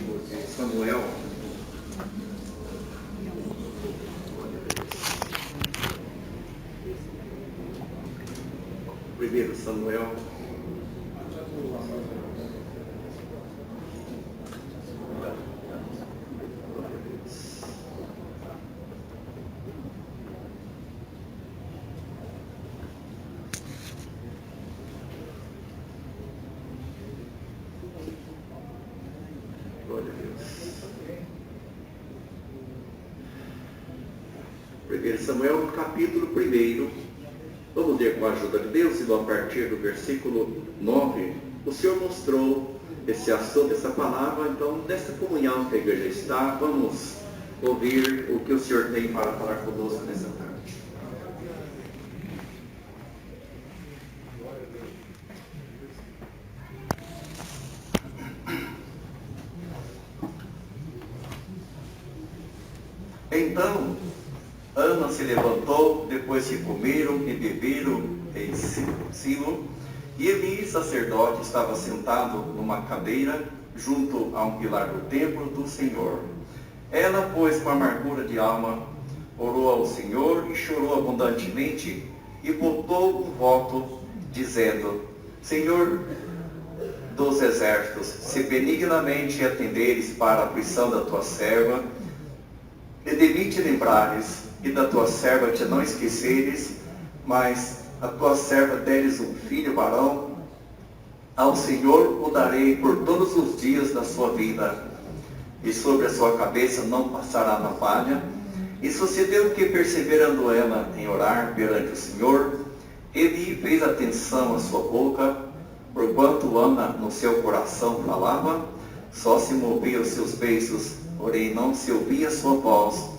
livro de Samuel. Primeiro Samuel. Glória a Deus. 1 Samuel, capítulo 1. Vamos ler com a ajuda de Deus, e a partir do versículo 9, o Senhor mostrou esse assunto, essa palavra. Então, nessa comunhão que a igreja está, vamos ouvir o que o Senhor tem para falar conosco nessa tarde. Então, Ana se levantou, depois que comeram e beberam em Silo, e Eli, sacerdote, estava sentado numa cadeira junto a um pilar do templo do Senhor. Ela, pois, com amargura de alma, orou ao Senhor e chorou abundantemente, e botou um voto, dizendo: Senhor dos exércitos, se benignamente atenderes para a aflição da tua serva, e de mim te lembrares, e da tua serva te não esqueceres, mas a tua serva deres um filho varão, ao Senhor o darei por todos os dias da sua vida, e sobre a sua cabeça não passará navalha. E sucedeu que, perseverando ela em orar perante o Senhor, ele fez atenção à sua boca, porquanto Ana no seu coração falava, só se movia os seus beiços, porém não se ouvia a sua voz,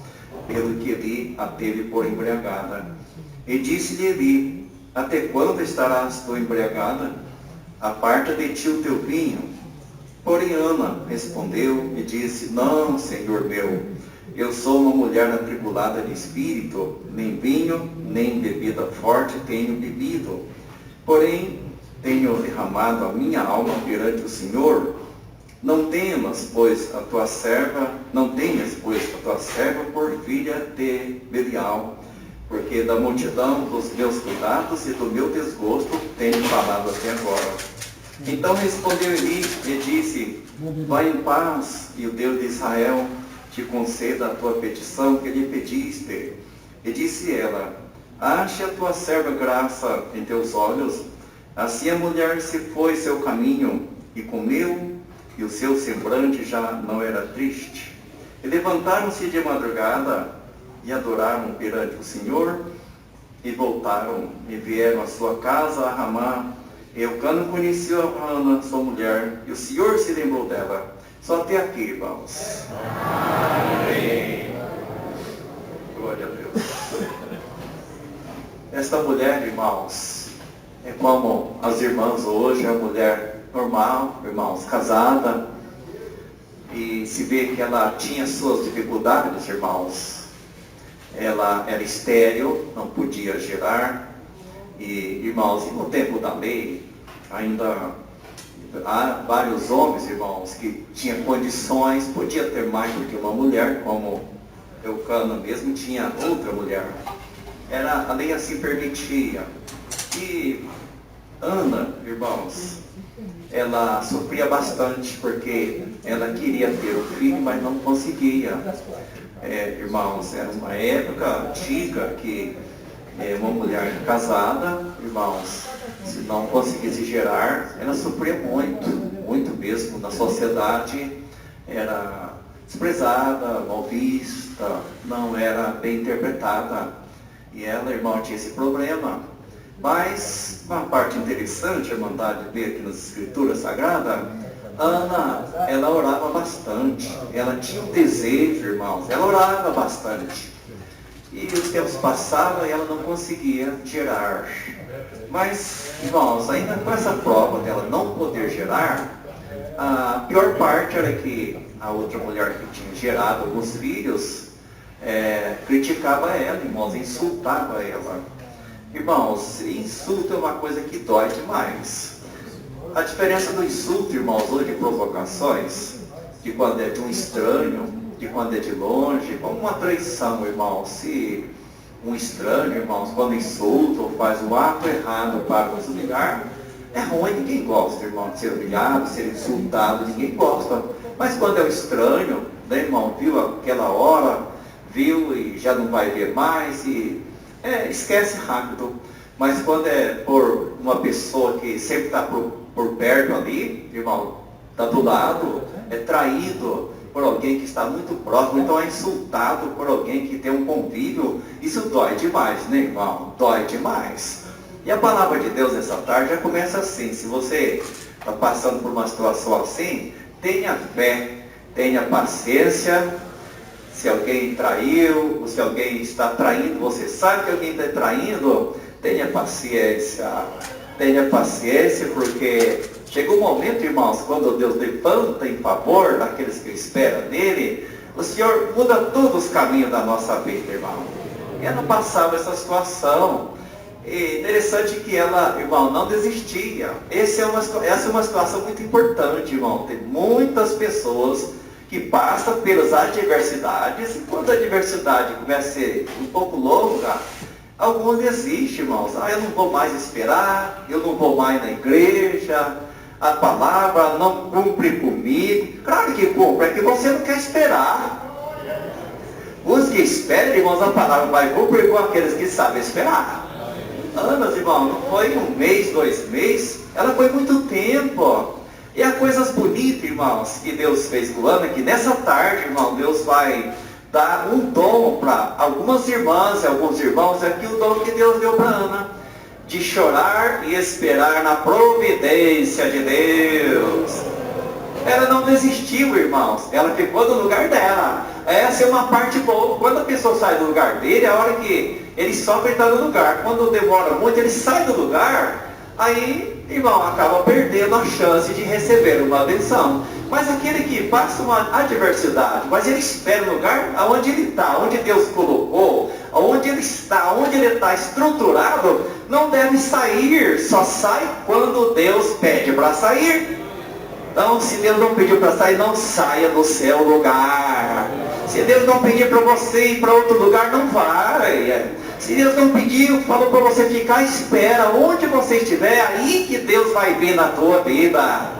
pelo que Eli a teve por embriagada. E disse-lhe Eli: até quando estarás tu embriagada? Aparta de ti o teu vinho. Porém Ana respondeu e disse: não, Senhor meu, eu sou uma mulher atribulada de espírito, nem vinho, nem bebida forte tenho bebido. Porém tenho derramado a minha alma perante o Senhor. Não tenhas, pois, a tua serva por filha de Belial, porque da multidão dos meus cuidados e do meu desgosto tenho falado até agora. Então respondeu Eli e disse: vai em paz, e o Deus de Israel te conceda a tua petição que lhe pediste. E disse ela: ache a tua serva graça em teus olhos. Assim a mulher se foi seu caminho e comeu, e o seu semblante já não era triste. E levantaram-se de madrugada e adoraram perante o Senhor, e voltaram e vieram à sua casa a Ramá. E Eucana conheceu a Ana, sua mulher, e o Senhor se lembrou dela. Só até aqui, irmãos. Amém. Glória a Deus. Esta mulher, irmãos, é como as irmãs hoje, é uma mulher normal, irmãos, casada, e se vê que ela tinha suas dificuldades, irmãos. Ela era estéril, não podia gerar, e, irmãos, e no tempo da lei, ainda há vários homens, irmãos, que tinham condições, podia ter mais do que uma mulher, como Eucana mesmo tinha outra mulher. A lei assim permitia. E Ana, irmãos, ela sofria bastante, porque ela queria ter o filho, mas não conseguia. Irmãos, era uma época antiga que uma mulher casada, irmãos, se não conseguisse gerar, ela sofria muito, muito mesmo. Na sociedade era desprezada, mal vista, não era bem interpretada. E ela, irmão, tinha esse problema. Mas uma parte interessante, a irmandade vê aqui nas Escrituras Sagradas, Ana, ela orava bastante, ela tinha um desejo, irmãos, ela orava bastante. E os tempos passavam e ela não conseguia gerar. Mas, irmãos, ainda com essa prova dela não poder gerar, a pior parte era que a outra mulher que tinha gerado alguns filhos, criticava ela, irmãos, insultava ela. Irmãos, insulto é uma coisa que dói demais. A diferença do insulto, irmãos, hoje de provocações, de quando é de um estranho, de quando é de longe, como uma traição, irmão. Se um estranho, irmãos, quando insulta ou faz um ato errado para nos humilhar, é ruim, ninguém gosta, irmão, de ser humilhado, ser insultado, ninguém gosta. Mas quando é o estranho, né, irmão, viu aquela hora, viu e já não vai ver mais, e esquece rápido. Mas quando é por uma pessoa que sempre está por perto ali, irmão, está do lado, é traído por alguém que está muito próximo, então é insultado por alguém que tem um convívio, isso dói demais, né, irmão? Dói demais. E a palavra de Deus nessa tarde já começa assim: se você está passando por uma situação assim, tenha fé, tenha paciência. Se alguém traiu, ou se alguém está traindo, você sabe que alguém está traindo, tenha paciência. Tenha paciência, porque chega um momento, irmãos, quando Deus levanta em favor daqueles que esperam nele, o Senhor muda todos os caminhos da nossa vida, irmão. E ela passava essa situação. E interessante que ela, irmão, não desistia. Essa é uma situação muito importante, irmão. Tem muitas pessoas que passam pelas adversidades, e quando a adversidade começa a ser um pouco longa, alguns desistem, irmãos. Eu não vou mais esperar, eu não vou mais na igreja, a palavra não cumpre comigo. Claro que cumpre, é que você não quer esperar. Os que esperam, irmãos, a palavra vai cumprir com aqueles que sabem esperar. Anos, irmão, não foi um mês, 2 meses, ela foi muito tempo. E há coisas bonitas, irmãos, que Deus fez com Ana, que nessa tarde, irmão, Deus vai dar um dom para algumas irmãs e alguns irmãos, aqui o dom que Deus deu para Ana, de chorar e esperar na providência de Deus. Ela não desistiu, irmãos, ela ficou no lugar dela. Essa é uma parte boa. Quando a pessoa sai do lugar dele, é a hora que ele sofre estar no lugar. Quando demora muito, ele sai do lugar, aí, irmão, acaba perdendo a chance de receber uma benção. Mas aquele que passa uma adversidade, mas ele espera o lugar onde ele está, onde Deus colocou, onde ele está, onde ele está estruturado, não deve sair, só sai quando Deus pede para sair. Então, se Deus não pediu para sair, não saia do seu lugar. Se Deus não pedir para você ir para outro lugar, não vai. Se Deus não pediu, falou para você ficar, espera. Onde você estiver, aí que Deus vai vir na tua vida.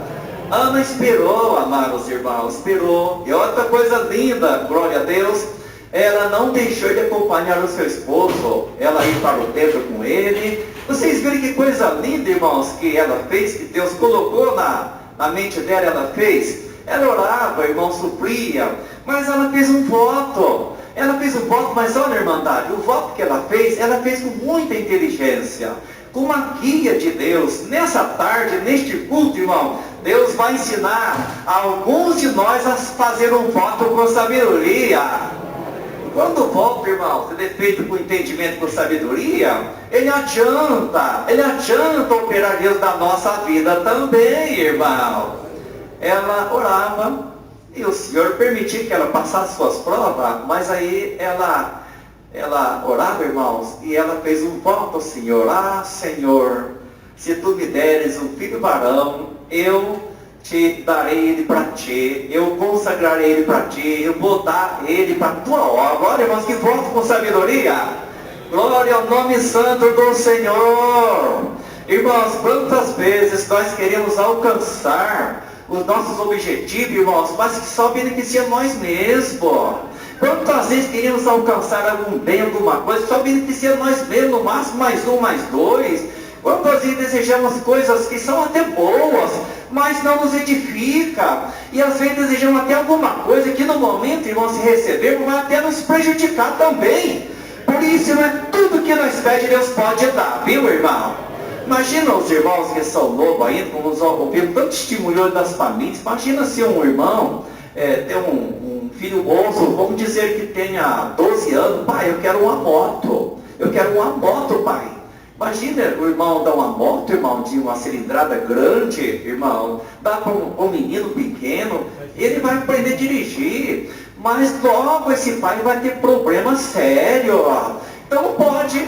Ana esperou, amados irmãos, esperou. E outra coisa linda, glória a Deus, ela não deixou de acompanhar o seu esposo. Ela ia para o templo com ele. Vocês viram que coisa linda, irmãos, que ela fez, que Deus colocou na mente dela, ela fez. Ela orava, irmão, sofria, mas ela fez um voto. Ela fez um voto, mas olha, irmandade, o voto que ela fez com muita inteligência, com uma guia de Deus. Nessa tarde, neste culto, irmão, Deus vai ensinar a alguns de nós a fazer um voto com sabedoria. Quando o voto, irmão, é feito com entendimento, com sabedoria, ele adianta operar Deus na nossa vida também, irmão. Ela orava, e o Senhor permitiu que ela passasse suas provas, mas aí ela orava, irmãos, e ela fez um voto ao Senhor: Senhor, se tu me deres um filho varão, eu te darei ele para ti, eu consagrarei ele para ti, eu vou dar ele para a tua obra. Olha, irmãos, que voto com sabedoria. Glória ao nome santo do Senhor. Irmãos, quantas vezes nós queremos alcançar os nossos objetivos, irmãos, mas que só beneficia nós mesmos. Quantas vezes queremos alcançar algum bem, alguma coisa, só beneficia nós mesmos, no máximo mais 1, mais 2. Quantas vezes desejamos coisas que são até boas, mas não nos edifica. E às vezes desejamos até alguma coisa que no momento, irmãos, se recebermos, vai até nos prejudicar também. Por isso, não é tudo que nós pedimos, Deus pode dar, viu, irmão? Imagina os irmãos que são novos ainda, como nós ouvimos tanto estimulante das famílias. Imagina se um irmão tem um filho moço, vamos dizer que tenha 12 anos. Pai, eu quero uma moto. Eu quero uma moto, pai. Imagina o irmão dar uma moto, irmão, de uma cilindrada grande, irmão. Dá para um menino pequeno, ele vai aprender a dirigir. Mas logo esse pai vai ter problema sério. Então não pode,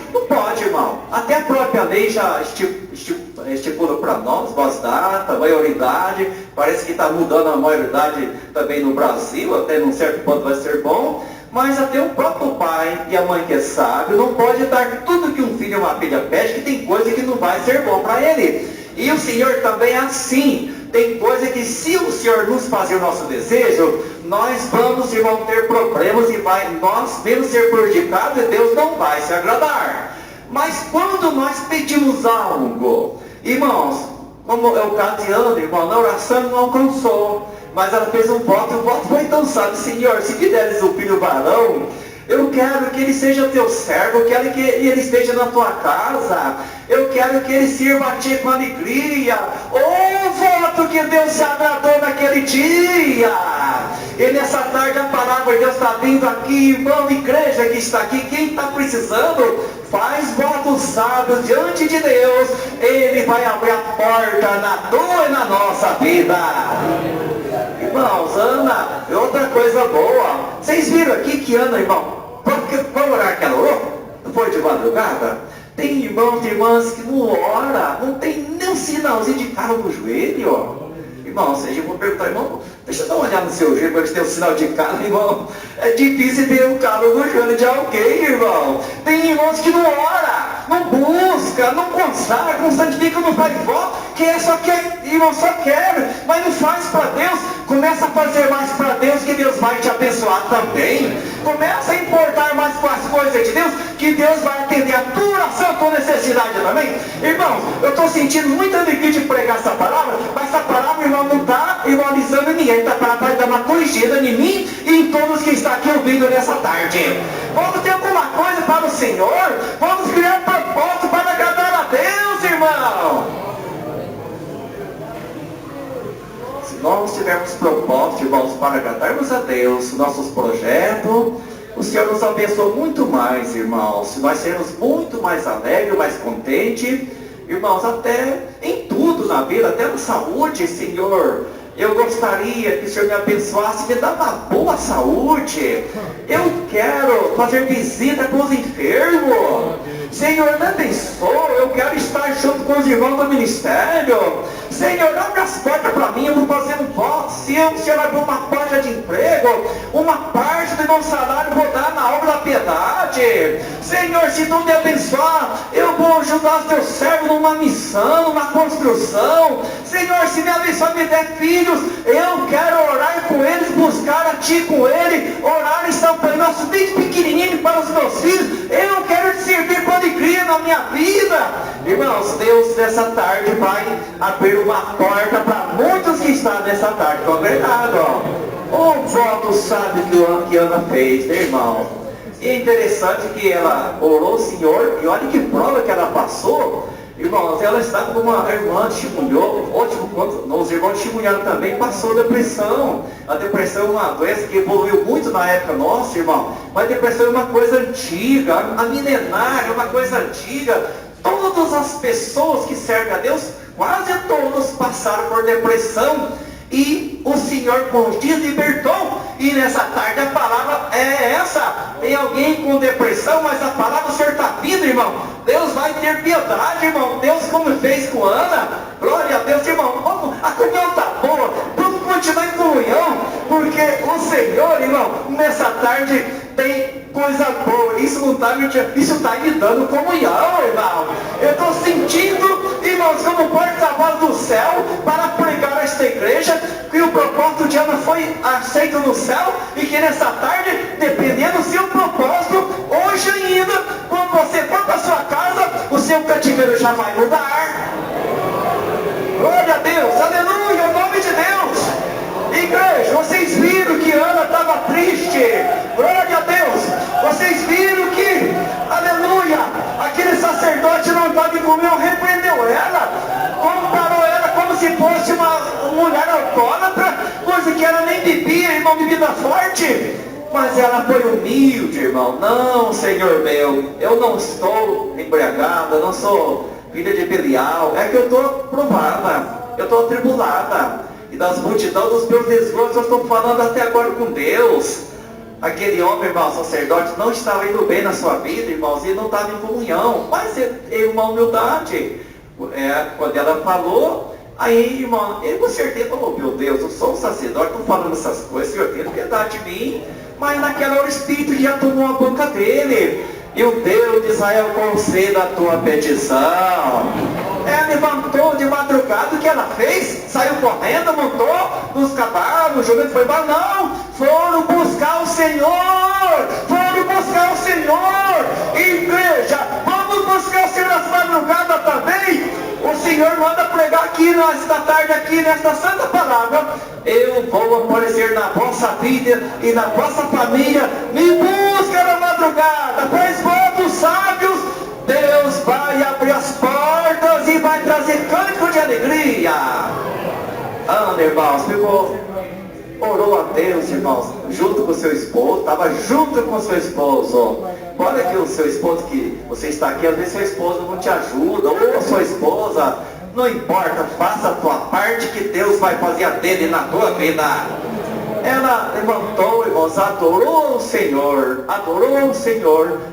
irmão. Até a própria lei já estipula para nós, voz data, maioridade. Parece que está mudando a maioridade também no Brasil, até num certo ponto vai ser bom. Mas até o próprio pai e a mãe que é sábio não pode dar tudo que um filho e uma filha pede, que tem coisa que não vai ser bom para ele. E o Senhor também é assim. Tem coisa que se o Senhor nos fazer o nosso desejo, nós vamos, irmão, ter problemas e nós vamos ser prejudicados e Deus não vai se agradar. Mas quando nós pedimos algo, irmãos, como é o caso de Ana, irmão, na oração não alcançou, mas ela fez um voto, e o voto foi tão sábio: Senhor, se me deres um filho varão, eu quero que ele seja teu servo, eu quero que ele esteja na tua casa, eu quero que ele sirva a ti com alegria. Voto que Deus se agradou naquele dia. E nessa tarde a palavra de Deus está vindo aqui, irmão, igreja que está aqui, quem está precisando, faz votos sábios diante de Deus, Ele vai abrir a porta na tua e na nossa vida. Irmãos, Ana é outra coisa boa. Vocês viram aqui que Ana, irmão, qual horário que ela orou? Não foi de madrugada? Tem irmãos e irmãs que não ora, não tem nem um sinalzinho de calo no joelho. Irmão, seja, eu vou perguntar, irmão, deixa eu dar uma olhada no seu joelho para ver se tem um sinal de calo, irmão. É difícil ter um calo no joelho de alguém, irmão. Tem irmãos que não ora, não busca, não consagra, não santifica, não faz voto, só quer, irmão, só quer, mas não faz para Deus. Começa a fazer mais para Deus, que Deus vai te abençoar também. Começa a importar mais com as coisas de Deus, que Deus vai atender a tua oração, a tua necessidade também. Irmãos, eu estou sentindo muita alegria de pregar essa palavra, mas essa palavra, irmão, não está igualizando ninguém. Essa palavra vai dar uma corrigida em mim e em todos que estão aqui ouvindo nessa tarde. Vamos ter alguma coisa para o Senhor? Vamos criar um propósito para agradar a Deus, irmão. Se nós tivermos propósito, irmãos, para agradarmos a Deus, nossos projetos, o Senhor nos abençoa muito mais, irmãos. Se nós sermos muito mais alegres, mais contentes, irmãos, até em tudo na vida, até na saúde, Senhor. Eu gostaria que o Senhor me abençoasse, me dá uma boa saúde. Eu quero fazer visita com os enfermos. Senhor, me abençoa. Eu quero estar junto com os irmãos do ministério. Senhor, abre as portas para mim. Eu vou fazer um voto. Se o Senhor abrir uma porta de emprego, uma parte do meu salário vou dar na obra da piedade. Senhor, se tu me abençoar, eu vou ajudar os teus servos numa missão, numa construção. Senhor, se me abençoar, me der filhos, eu quero orar com eles, buscar a ti com ele, orar em São Paulo, nosso desde pequenininho para os meus filhos. Eu quero te servir com alegria na minha vida. Irmãos, Deus nessa tarde vai abrir uma porta para muitos que estão nessa tarde congregados. O voto sábio que Ana fez, né, irmão? E é interessante que ela orou ao Senhor, e olha que prova que ela passou. Irmãos, ela estava com uma irmã, testemunhou, ótimo quanto os irmãos testemunharam também, passou depressão. A depressão é uma doença que evoluiu muito na época nossa, irmão. Mas a depressão é uma coisa antiga, a milenar é uma coisa antiga. Todas as pessoas que servem a Deus, quase todos passaram por depressão. E o Senhor com os dias libertou. E nessa tarde a palavra é essa. Tem alguém com depressão, mas a palavra do Senhor está vindo, irmão. Deus vai ter piedade, irmão. Deus como fez com Ana. Glória a Deus, irmão. A comunhão está boa. Vamos continuar em comunhão. Porque o Senhor, irmão, nessa tarde tem coisa boa. Isso não está me dando comunhão, irmão. Eu estou sentindo, irmãos, como porta-voz do céu para pregar esta igreja, que o propósito de Ana foi aceito no céu, e que nessa tarde, dependendo do seu propósito, hoje ainda, quando você for para sua casa, o seu cativeiro já vai mudar. Glória a Deus, aleluia, em nome de Deus. Igreja, vocês viram que Ana estava triste. Glória a Deus. Vocês viram que, aleluia, aquele sacerdote não estava em comunhão, repreendeu ela, comparou ela como se fosse uma mulher alcoólatra, coisa que ela nem bebia, irmão, bebida forte. Mas ela foi humilde, irmão. Não, Senhor meu, eu não estou embriagada, não sou filha de Belial. É que eu estou provada, eu estou atribulada. E das multidões dos meus desgostos eu estou falando até agora com Deus. Aquele homem, irmão, sacerdote, não estava indo bem na sua vida, irmãos, e não estava em comunhão. Mas é uma humildade. Quando ela falou, aí, irmão, ele com certeza falou, meu Deus, eu sou um sacerdote, estou falando essas coisas, Senhor, tenha piedade de mim. Mas naquela hora o Espírito já tomou a boca dele. E o Deus de Israel conceda a tua petição. Ela levantou de madrugada, o que ela fez? Saiu correndo, montou nos cavalos, jogando, foi embora. Não, foram buscar o Senhor. Foram buscar o Senhor. Igreja, vamos buscar o Senhor nessa madrugada também. O Senhor manda pregar aqui nesta tarde, aqui nesta santa palavra. Eu vou aparecer na vossa vida e na vossa família. Me busca na madrugada, pois vós sábios, Deus vai abrir as portas e vai trazer cântico de alegria. Ana, irmãos, orou a Deus, irmãos, junto com o seu esposo, estava junto com o seu esposo. Olha que o seu esposo, que você está aqui, às vezes seu esposo não te ajuda, ou a sua esposa, não importa, faça a tua parte que Deus vai fazer a dele na tua vida. Ela levantou, irmãos, adorou o Senhor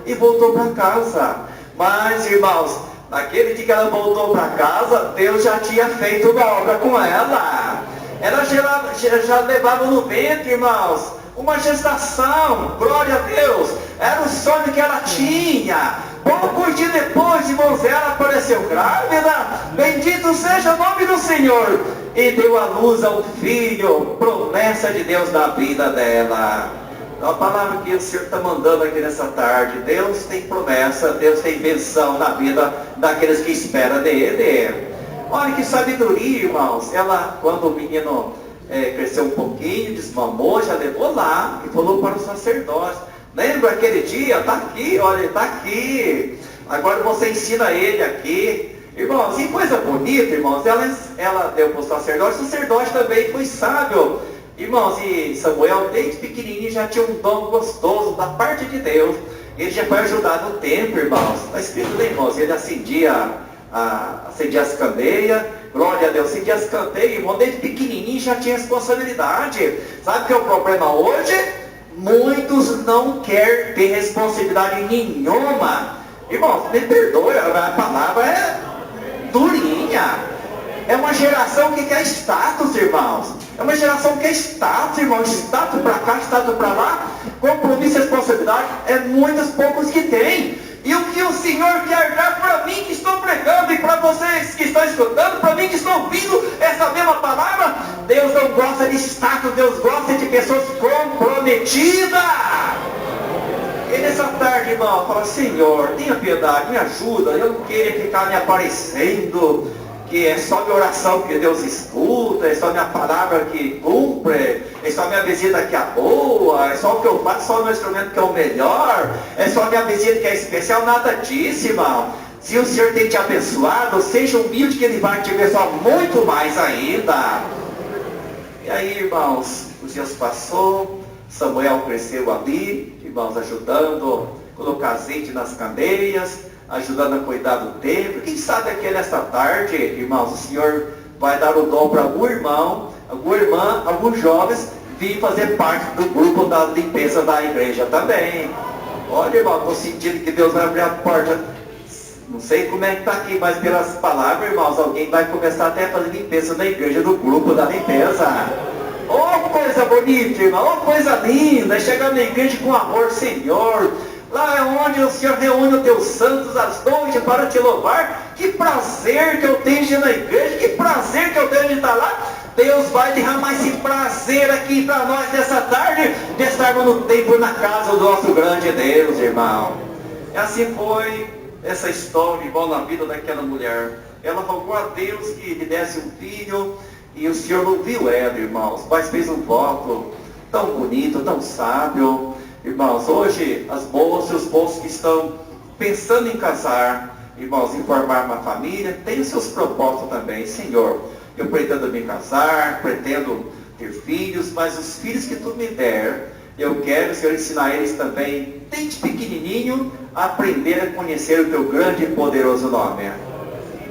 e voltou para casa. Mas, irmãos, naquele dia que ela voltou para casa, Deus já tinha feito uma obra com ela. Ela já levava no ventre, irmãos, uma gestação, glória a Deus. Era o sonho que ela tinha. Poucos dias depois, irmãos, ela apareceu grávida. Bendito seja o nome do Senhor. E deu à luz a um filho, promessa de Deus na vida dela. Então, a palavra que o Senhor está mandando aqui nessa tarde, Deus tem promessa, Deus tem bênção na vida daqueles que esperam dele. Olha que sabedoria, irmãos. Ela, quando o menino cresceu um pouquinho, desmamou, já levou lá e falou para o sacerdote. Lembra aquele dia? Está aqui, olha, está aqui. Agora você ensina ele aqui. Irmãos, e coisa bonita, irmãos, ela deu para o sacerdote também foi sábio. Irmãos, e Samuel, desde pequenininho, já tinha um dom gostoso da parte de Deus. Ele já foi ajudar no templo, irmãos. Está escrito, né, irmãos? Ele acendia as candeias, glória a Deus, acendia as candeias, irmão, desde pequenininho já tinha responsabilidade. Sabe o que é o problema hoje? Muitos não querem ter responsabilidade nenhuma. Irmãos, me perdoe, a palavra é durinha. É uma geração que quer status, irmãos. É uma geração que quer status, irmãos. Status para cá, status para lá. Compromisso e responsabilidade é muitos poucos que tem. E o que o Senhor quer dar para mim que estou pregando e para vocês que estão escutando, para mim que estão ouvindo essa mesma palavra, Deus não gosta de status, Deus gosta de pessoas comprometidas. E nessa tarde, irmão, fala, Senhor, tenha piedade, me ajuda, eu não quero ficar me aparecendo, que é só minha oração que Deus escuta, é só minha palavra que cumpre, é só minha visita que é boa, é só o que eu faço, só o meu instrumento que é o melhor, é só minha visita que é especial, nada disso, irmão. Se o Senhor tem te abençoado, seja humilde que Ele vai te abençoar muito mais ainda. E aí, irmãos, os dias passou, Samuel cresceu ali, irmãos, ajudando, colocar azeite nas candeias, ajudando a cuidar do templo. Quem sabe aqui nesta tarde, irmãos, o Senhor vai dar o dom para algum irmão, alguma irmã, alguns jovens vir fazer parte do grupo da limpeza da igreja também. Olha, irmão, estou sentindo que Deus vai abrir a porta. Não sei como é que está aqui, mas pelas palavras, irmãos, alguém vai começar até a fazer limpeza na igreja do grupo da limpeza. Oh, coisa bonita, irmão, oh, coisa linda, chegar na igreja com amor, Senhor. Lá é onde o Senhor reúne os teus santos às noites para te louvar. Que prazer que eu tenho de ir na igreja, que prazer que eu tenho de estar lá. Deus vai derramar esse prazer aqui para nós nessa tarde, de estarmos no templo, na casa do nosso grande Deus, irmão. E assim foi essa história, irmão, na vida daquela mulher. Ela rogou a Deus que lhe desse um filho, e o Senhor não viu ela, irmãos, mas fez um voto tão bonito, tão sábio. Irmãos, hoje as moças e os moços que estão pensando em casar, irmãos, em formar uma família, tem os seus propósitos também. Senhor, eu pretendo me casar, pretendo ter filhos, mas os filhos que tu me der, eu quero, Senhor, ensinar eles também, desde pequenininho, a aprender a conhecer o teu grande e poderoso nome.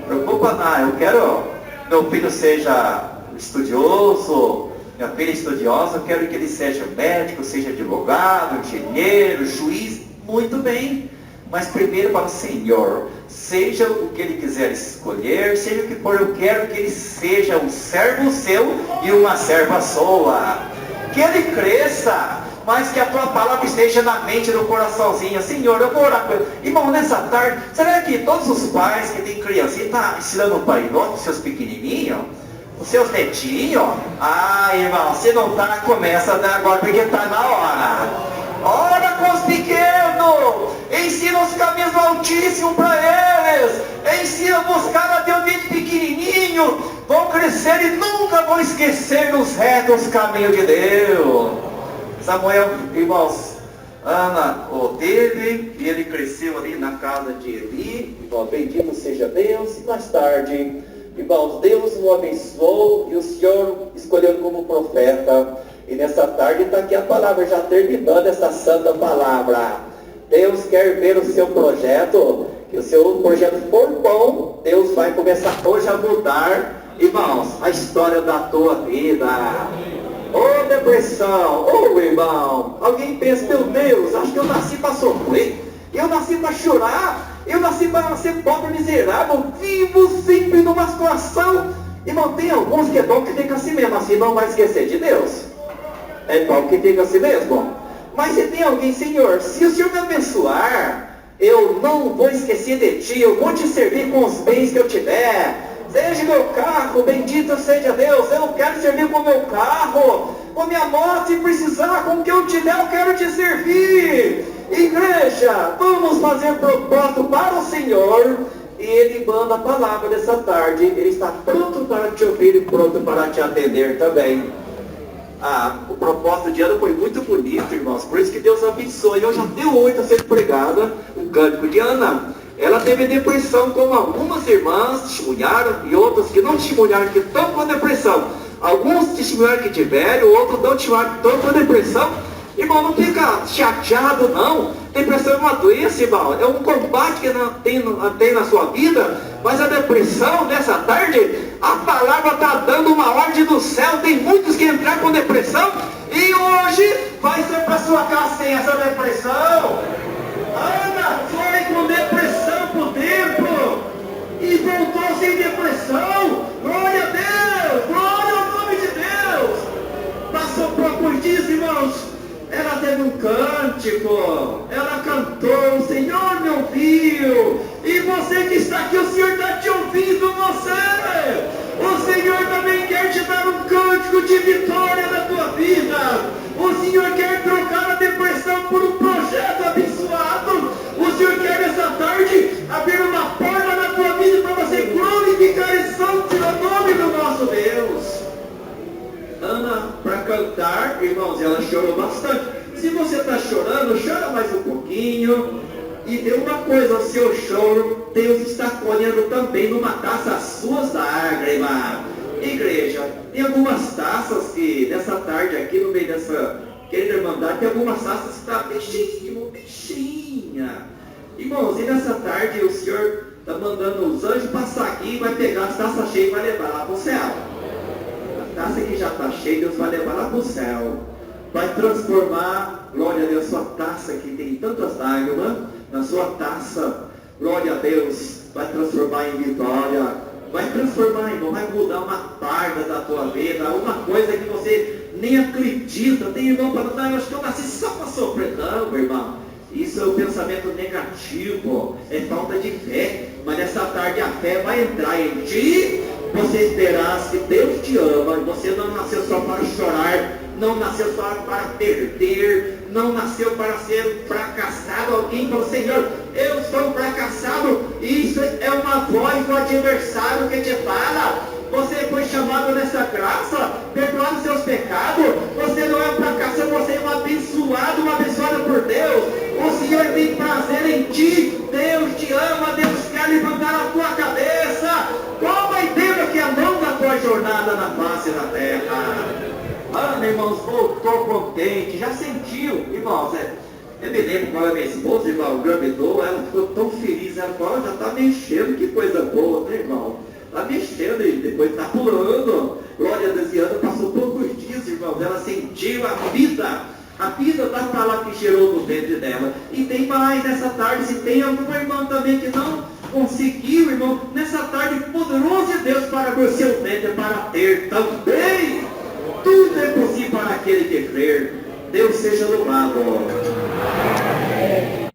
Preocupa não, eu quero meu filho seja estudioso, é apenas estudiosa, eu quero que ele seja médico, seja advogado, engenheiro, juiz, muito bem. Mas primeiro para o Senhor, seja o que Ele quiser escolher, seja o que for, eu quero que ele seja um servo seu e uma serva sua. Que ele cresça, mas que a tua palavra esteja na mente, no coraçãozinho. Senhor, eu vou orar por ele. Irmão, nessa tarde, será que todos os pais que têm criancinha estão ensinando o Pai Nosso para os seus pequenininhos? Os seus netinhos? Ah, irmão, se não está, começa agora, porque está na hora. Ora com os pequenos, ensina os caminhos do Altíssimo para eles, ensina a buscar a Deus desde pequenininho, vão crescer e nunca vão esquecer dos retos caminhos de Deus. Samuel, irmãos, Ana o teve, e ele cresceu ali na casa de Eli, irmão, bendito seja Deus, e mais tarde, irmãos, Deus o abençoou, e o Senhor escolheu como profeta. E nessa tarde está aqui a palavra, já terminando essa santa palavra. Deus quer ver o seu projeto, que o seu projeto for bom, Deus vai começar hoje a mudar, irmãos, a história da tua vida. Ô depressão, ô irmão, alguém pensa, meu Deus, acho que eu nasci para sofrer, eu nasci para chorar, eu nasci para ser pobre miserável, vivo sempre numa situação. Irmão, tem alguns que é bom que fica assim mesmo, assim não vai esquecer de Deus. É bom que fica assim mesmo. Mas se tem alguém, Senhor, se o Senhor me abençoar, eu não vou esquecer de Ti, eu vou Te servir com os bens que eu tiver. Seja meu carro, bendito seja Deus, eu quero servir com o meu carro, com minha moto, se precisar, com o que eu tiver, eu quero Te servir. Igreja, vamos fazer propósito para o Senhor. E Ele manda a palavra dessa tarde, Ele está pronto para te ouvir e pronto para te atender também. O propósito de Ana foi muito bonito, irmãos, por isso que Deus abençoe. Eu já deu 8 a ser pregada, o cântico de Ana. Ela teve depressão, como algumas irmãs testemunharam, e outras que não testemunharam, que estão com depressão. Alguns testemunharam que tiveram, outros não testemunharam que estão com depressão. Irmão, não fica chateado não. Depressão é uma doença, irmão, é um combate que tem na sua vida. Mas a depressão, nessa tarde, a palavra está dando uma ordem do céu. Tem muitos que entraram com depressão, e hoje vai ser para sua casa sem essa depressão. Ana foi com depressão para o templo e voltou sem depressão. Glória a Deus, glória ao nome de Deus. Passou por alguns dias, irmãos, ela teve um cântico, ela cantou, o Senhor me ouviu. E você que está aqui, o Senhor está te ouvindo, você. O Senhor também quer te dar um cântico de vitória na tua vida. O Senhor quer trocar a depressão por um projeto abençoado. O Senhor quer nessa tarde abrir uma porta na tua vida para você glorificar e santificar o nome do nosso Deus. Ana, para cantar, irmãos, ela chorou bastante. Se você está chorando, chora mais um pouquinho. E tem uma coisa, o seu choro, Deus está colhendo também numa taça as suas lágrimas. Igreja, tem algumas taças que nessa tarde aqui, no meio dessa querida irmandade, tem algumas taças que estão bichinha. Irmãos, e nessa tarde o Senhor está mandando os anjos passar aqui e vai pegar as taças cheias e vai levar lá para o céu. A taça que já está cheia, Deus vai levar lá para o céu. Vai transformar, glória a Deus, sua taça que tem tantas lágrimas, na sua taça, glória a Deus, vai transformar em vitória. Vai transformar, irmão, vai mudar uma parte da tua vida, uma coisa que você nem acredita. Tem irmão para falar, eu acho que eu nasci só para sofrer. Não, meu irmão, isso é um pensamento negativo, é falta de fé. Mas nessa tarde a fé vai entrar em ti. Você esperar que Deus te ama, você não nasceu só para chorar, não nasceu só para perder, não nasceu para ser fracassado. Alguém falou, Senhor, eu sou um fracassado. Isso é uma voz do adversário que te fala. Você foi chamado nessa graça, perdoado seus pecados. Você não é um fracassado, você é um abençoado por Deus. O Senhor tem prazer em ti. Deus te ama, Deus quer levantar a tua cabeça. Toma e entenda que é longa da tua jornada na face da terra. Ana, irmãos, voltou contente, já sentiu, irmãos, eu me lembro quando a minha esposa, irmão, engravidou, ela ficou tão feliz, ela falou, já está mexendo, que coisa boa, né, irmão? Está mexendo e depois está pulando. Glória a Deus, e Ana passou poucos dias, mais, irmãos, ela sentiu a vida da palavra que gerou no ventre dela. E tem mais nessa tarde, se tem alguma irmã também que não conseguiu, irmão, nessa tarde, poderoso é Deus para abrir o seu ventre, para ter também. Tudo é possível para aquele que crer. Deus seja louvado.